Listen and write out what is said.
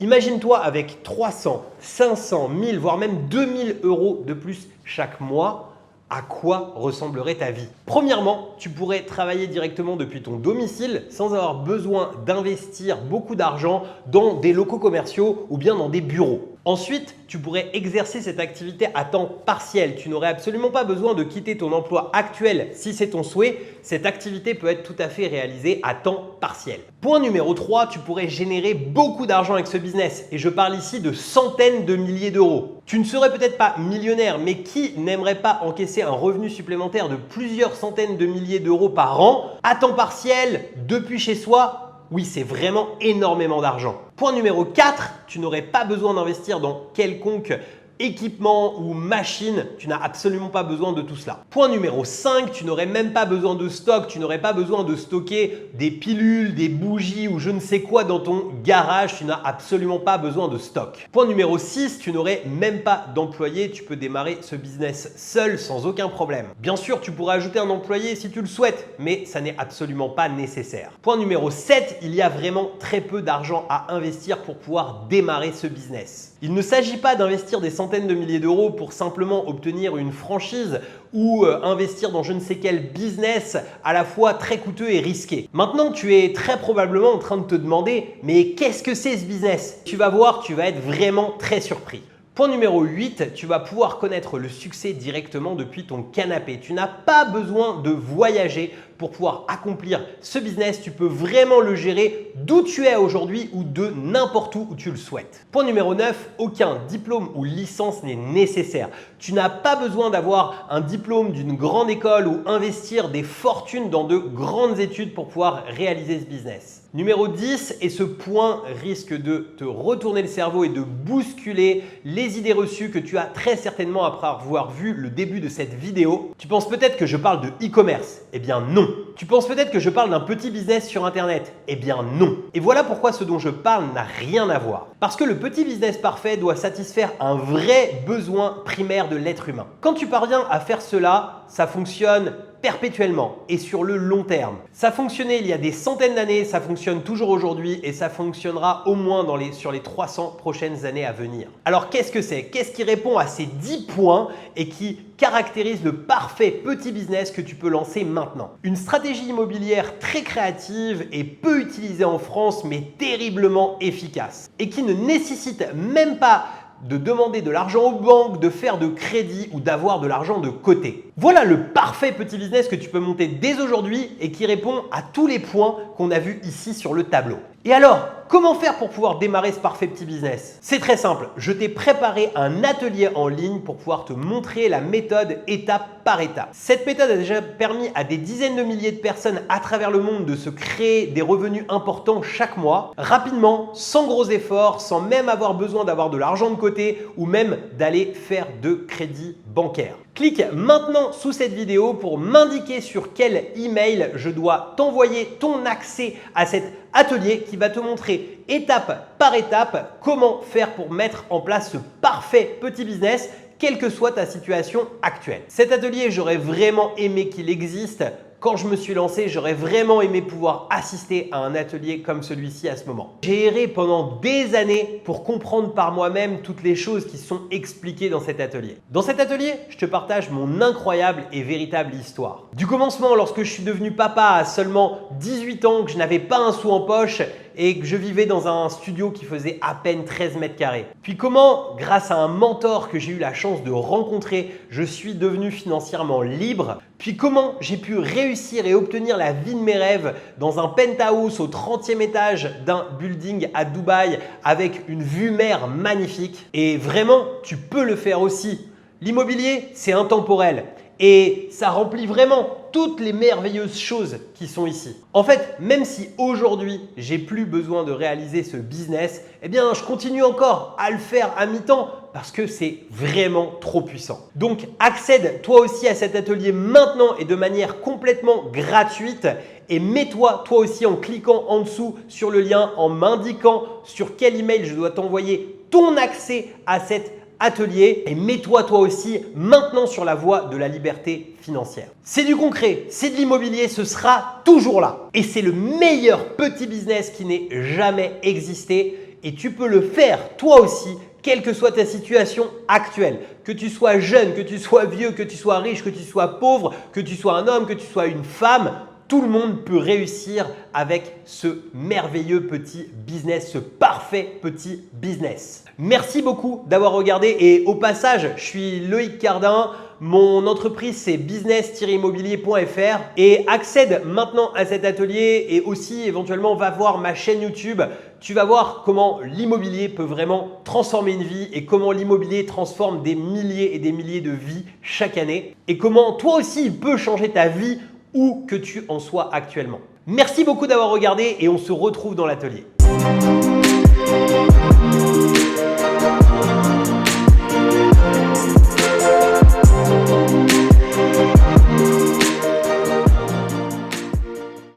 Imagine-toi avec 300, 500, 1000, voire même 2000 euros de plus chaque mois, à quoi ressemblerait ta vie? Premièrement, tu pourrais travailler directement depuis ton domicile sans avoir besoin d'investir beaucoup d'argent dans des locaux commerciaux ou bien dans des bureaux. Ensuite, tu pourrais exercer cette activité à temps partiel. Tu n'aurais absolument pas besoin de quitter ton emploi actuel si c'est ton souhait. Cette activité peut être tout à fait réalisée à temps partiel. Point numéro 3, tu pourrais générer beaucoup d'argent avec ce business. Et je parle ici de centaines de milliers d'euros. Tu ne serais peut-être pas millionnaire, mais qui n'aimerait pas encaisser un revenu supplémentaire de plusieurs centaines de milliers d'euros par an à temps partiel depuis chez soi? Oui, c'est vraiment énormément d'argent. Point numéro 4, tu n'aurais pas besoin d'investir dans quelconque équipement ou machine, tu n'as absolument pas besoin de tout cela. Point numéro 5, tu n'aurais même pas besoin de stock, tu n'aurais pas besoin de stocker des pilules, des bougies ou je ne sais quoi dans ton garage, tu n'as absolument pas besoin de stock. Point numéro 6, tu n'aurais même pas d'employé, tu peux démarrer ce business seul sans aucun problème. Bien sûr, tu pourrais ajouter un employé si tu le souhaites, mais ça n'est absolument pas nécessaire. Point numéro 7, il y a vraiment très peu d'argent à investir pour pouvoir démarrer ce business. Il ne s'agit pas d'investir des centaines de milliers d'euros pour simplement obtenir une franchise ou investir dans je ne sais quel business à la fois très coûteux et risqué. Maintenant, tu es très probablement en train de te demander « mais qu'est-ce que c'est ce business ?» Tu vas voir, tu vas être vraiment très surpris. Point numéro 8, tu vas pouvoir connaître le succès directement depuis ton canapé. Tu n'as pas besoin de voyager pour pouvoir accomplir ce business. Tu peux vraiment le gérer d'où tu es aujourd'hui ou de n'importe où tu le souhaites. Point numéro 9, aucun diplôme ou licence n'est nécessaire. Tu n'as pas besoin d'avoir un diplôme d'une grande école ou investir des fortunes dans de grandes études pour pouvoir réaliser ce business. Numéro 10, et ce point risque de te retourner le cerveau et de bousculer les idées reçues que tu as très certainement après avoir vu le début de cette vidéo. Tu penses peut-être que je parle de e-commerce. Eh bien non. Tu penses peut-être que je parle d'un petit business sur Internet. Eh bien non. Et voilà pourquoi ce dont je parle n'a rien à voir. Parce que le petit business parfait doit satisfaire un vrai besoin primaire de l'être humain. Quand tu parviens à faire cela, ça fonctionne perpétuellement et sur le long terme. Ça fonctionnait il y a des centaines d'années, ça fonctionne toujours aujourd'hui et ça fonctionnera au moins sur les 300 prochaines années à venir. Alors qu'est-ce que c'est? Qu'est-ce qui répond à ces 10 points et qui caractérise le parfait petit business que tu peux lancer maintenant? Une stratégie immobilière très créative et peu utilisée en France mais terriblement efficace et qui ne nécessite même pas de demander de l'argent aux banques, de faire de crédit ou d'avoir de l'argent de côté. Voilà le parfait petit business que tu peux monter dès aujourd'hui et qui répond à tous les points qu'on a vus ici sur le tableau. Et alors, comment faire pour pouvoir démarrer ce parfait petit business? C'est très simple, je t'ai préparé un atelier en ligne pour pouvoir te montrer la méthode étape par étape. Cette méthode a déjà permis à des dizaines de milliers de personnes à travers le monde de se créer des revenus importants chaque mois, rapidement, sans gros efforts, sans même avoir besoin d'avoir de l'argent de côté ou même d'aller faire de crédit bancaire. Clique maintenant sous cette vidéo pour m'indiquer sur quel email je dois t'envoyer ton accès à cet atelier qui va te montrer étape par étape comment faire pour mettre en place ce parfait petit business quelle que soit ta situation actuelle. Cet atelier, j'aurais vraiment aimé qu'il existe. Quand je me suis lancé, j'aurais vraiment aimé pouvoir assister à un atelier comme celui-ci à ce moment. J'ai erré pendant des années pour comprendre par moi-même toutes les choses qui sont expliquées dans cet atelier. Dans cet atelier, je te partage mon incroyable et véritable histoire. Du commencement, lorsque je suis devenu papa à seulement 18 ans, que je n'avais pas un sou en poche et que je vivais dans un studio qui faisait à peine 13 mètres carrés. Puis comment, grâce à un mentor que j'ai eu la chance de rencontrer, je suis devenu financièrement libre. Puis comment j'ai pu réussir et obtenir la vie de mes rêves dans un penthouse au 30e étage d'un building à Dubaï avec une vue mer magnifique. Et vraiment, tu peux le faire aussi. L'immobilier, c'est intemporel et ça remplit vraiment toutes les merveilleuses choses qui sont ici. En fait, même si aujourd'hui, j'ai plus besoin de réaliser ce business, eh bien, je continue encore à le faire à mi-temps parce que c'est vraiment trop puissant. Donc, accède toi aussi à cet atelier maintenant et de manière complètement gratuite et mets-toi toi aussi en cliquant en dessous sur le lien, en m'indiquant sur quel email je dois t'envoyer ton accès à cet atelier et mets-toi toi aussi maintenant sur la voie de la liberté financière. C'est du concret, c'est de l'immobilier, ce sera toujours là. Et c'est le meilleur petit business qui n'ait jamais existé. Et tu peux le faire toi aussi, quelle que soit ta situation actuelle. Que tu sois jeune, que tu sois vieux, que tu sois riche, que tu sois pauvre, que tu sois un homme, que tu sois une femme, tout le monde peut réussir avec ce merveilleux petit business, ce parfait petit business. Merci beaucoup d'avoir regardé et au passage, je suis Loïc Cardin. Mon entreprise, c'est business-immobilier.fr et accède maintenant à cet atelier et aussi éventuellement va voir ma chaîne YouTube. Tu vas voir comment l'immobilier peut vraiment transformer une vie et comment l'immobilier transforme des milliers et des milliers de vies chaque année et comment toi aussi il peut changer ta vie où que tu en sois actuellement. Merci beaucoup d'avoir regardé et on se retrouve dans l'atelier.